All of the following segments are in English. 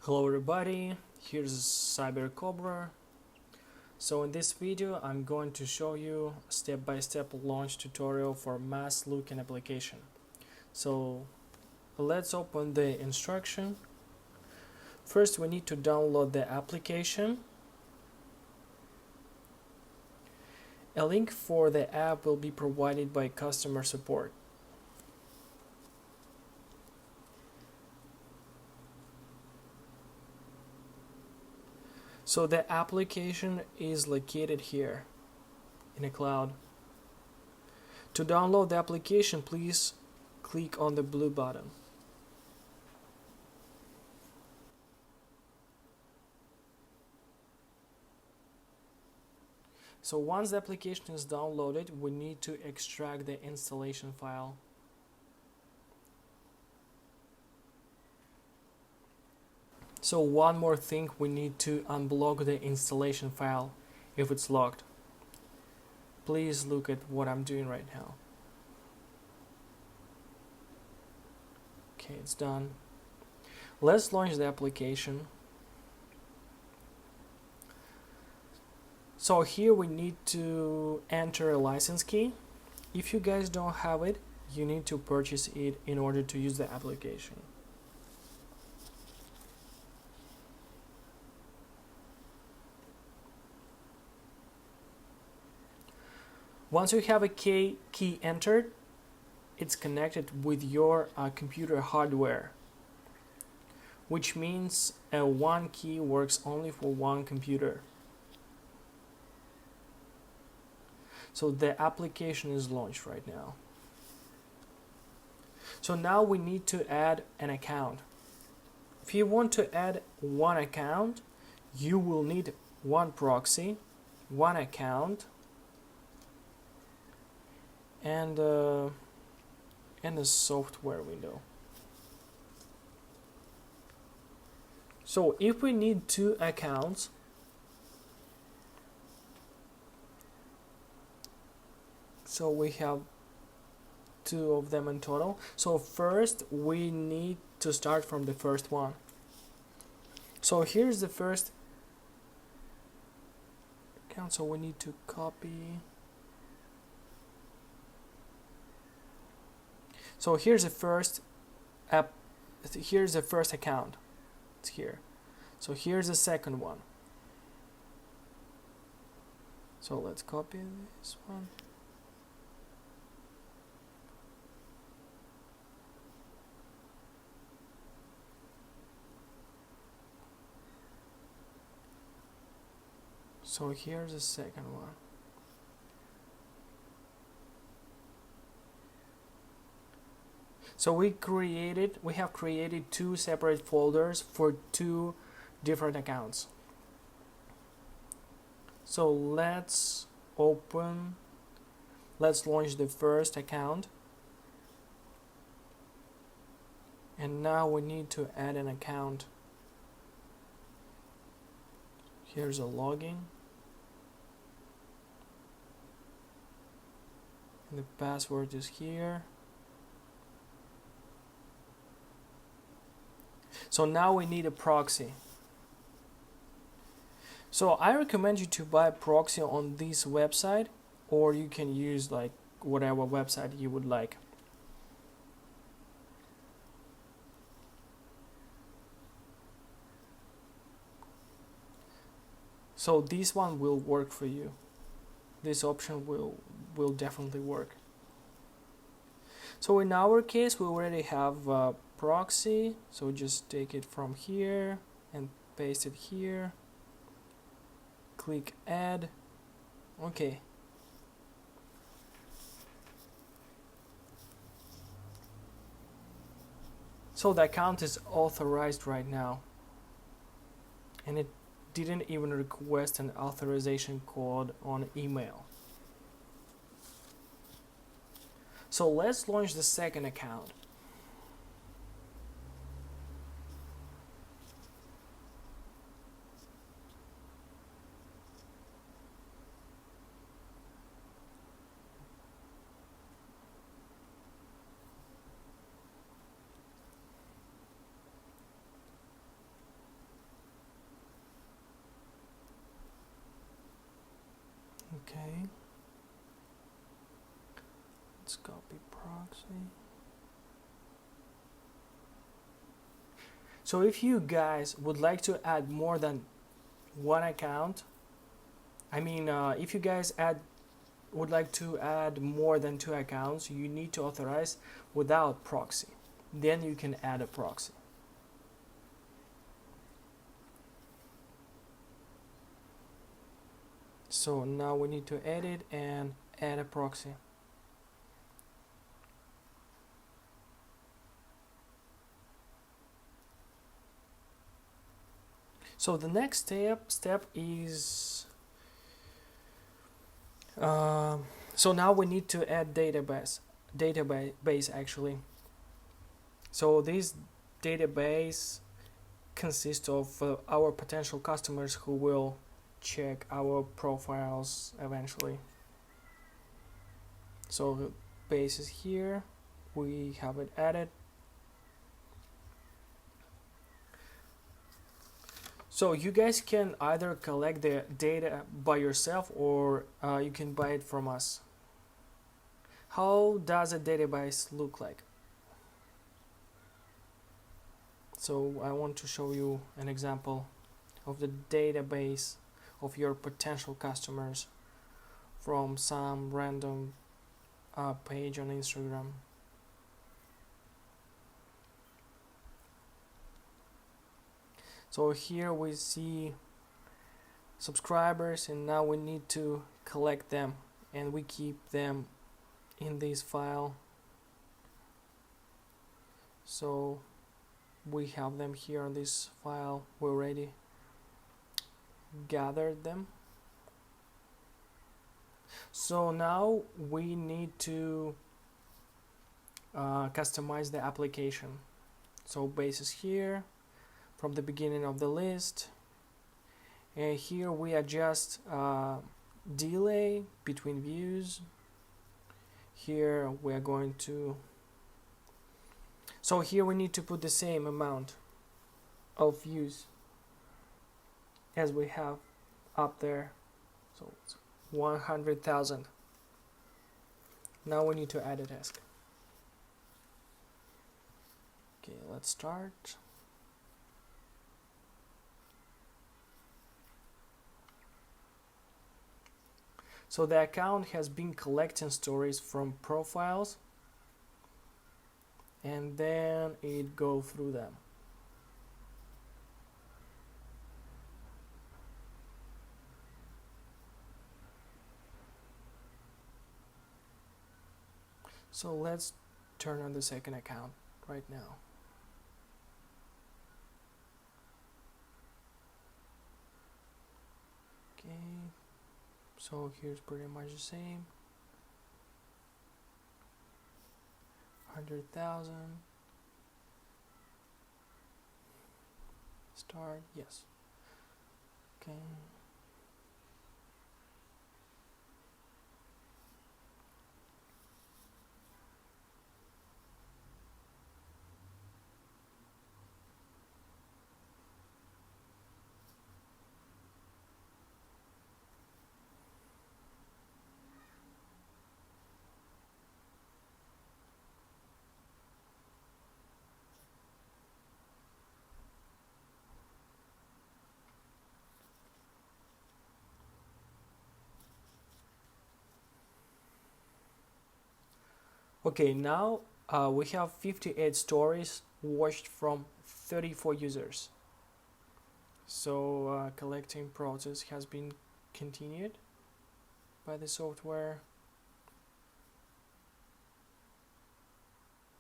Hello everybody, here's CyberCobra. So in this video I'm going to show you a step-by-step launch tutorial for Masslooking application. So let's open the instruction. First we need to download the application. A link for the app will be provided by customer support. So the application is located here in a cloud. To download the application, please click on the blue button. So once the application is downloaded, we need to extract the installation file. So one more thing, we need to unblock the installation file if it's locked. Please look at what I'm doing right now. Okay, it's done. Let's launch the application. So here we need to enter a license key. If you guys don't have it, you need to purchase it in order to use the application. Once you have a key entered, it's connected with your computer hardware, which means one key works only for one computer. So the application is launched right now. So now we need to add an account. If you want to add one account, you will need one proxy, one account, and a software window. So if we need two accounts, so we have two of them in total. So first we need to start from the first one. So here's the first account, so we need to copy. So here's the first app. Here's the first account. It's here. So here's the second one. So let's copy this one. So here's the second one. So we have created two separate folders for two different accounts. So let's launch the first account. And now we need to add an account. Here's a login. And the password is here. So now we need a proxy. So I recommend you to buy a proxy on this website, or you can use like whatever website you would like. So this one will work for you. This option will definitely work. So in our case, we already have a proxy, so just take it from here and paste it here. Click add. Okay. So the account is authorized right now, and it didn't even request an authorization code on email. So let's launch the second account. Okay. Let's copy proxy. So if you guys would like to add more than one account, if you guys would like to add more than 2 accounts, you need to authorize without proxy. Then you can add a proxy. So now we need to edit and add a proxy. So the next step is so now we need to add database actually. So this database consists of our potential customers who will check our profiles eventually. So the base is here, we have it added. So you guys can either collect the data by yourself or you can buy it from us. How does a database look like? So I want to show you an example of the database of your potential customers from some random page on Instagram. So here we see subscribers, and now we need to collect them, and we keep them in this file. So we have them here on this file. We already gathered them. So now we need to customize the application. So base is here from the beginning of the list, and here we adjust delay between views. Here we are going to, so here we need to put the same amount of views as we have up there, so it's 100,000. Now we need to add a task. Okay, let's start. So the account has been collecting stories from profiles, and then it go through them. So let's turn on the second account right now. Okay. So here's pretty much the same. 100,000. Start, yes. Okay. Okay, now we have 58 stories watched from 34 users. So collecting process has been continued by the software.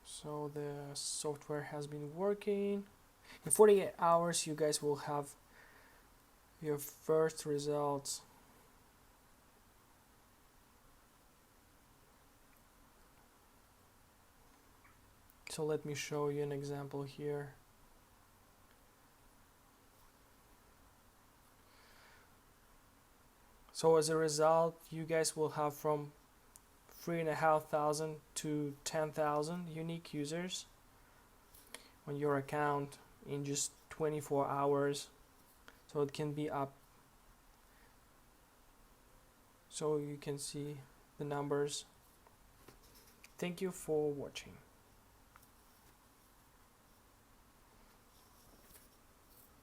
So the software has been working. In 48 hours you guys will have your first results. So let me show you an example here. So as a result, you guys will have from 3,500 to 10,000 unique users on your account in just 24 hours. So it can be up. so you can see the numbers. Thank you for watching.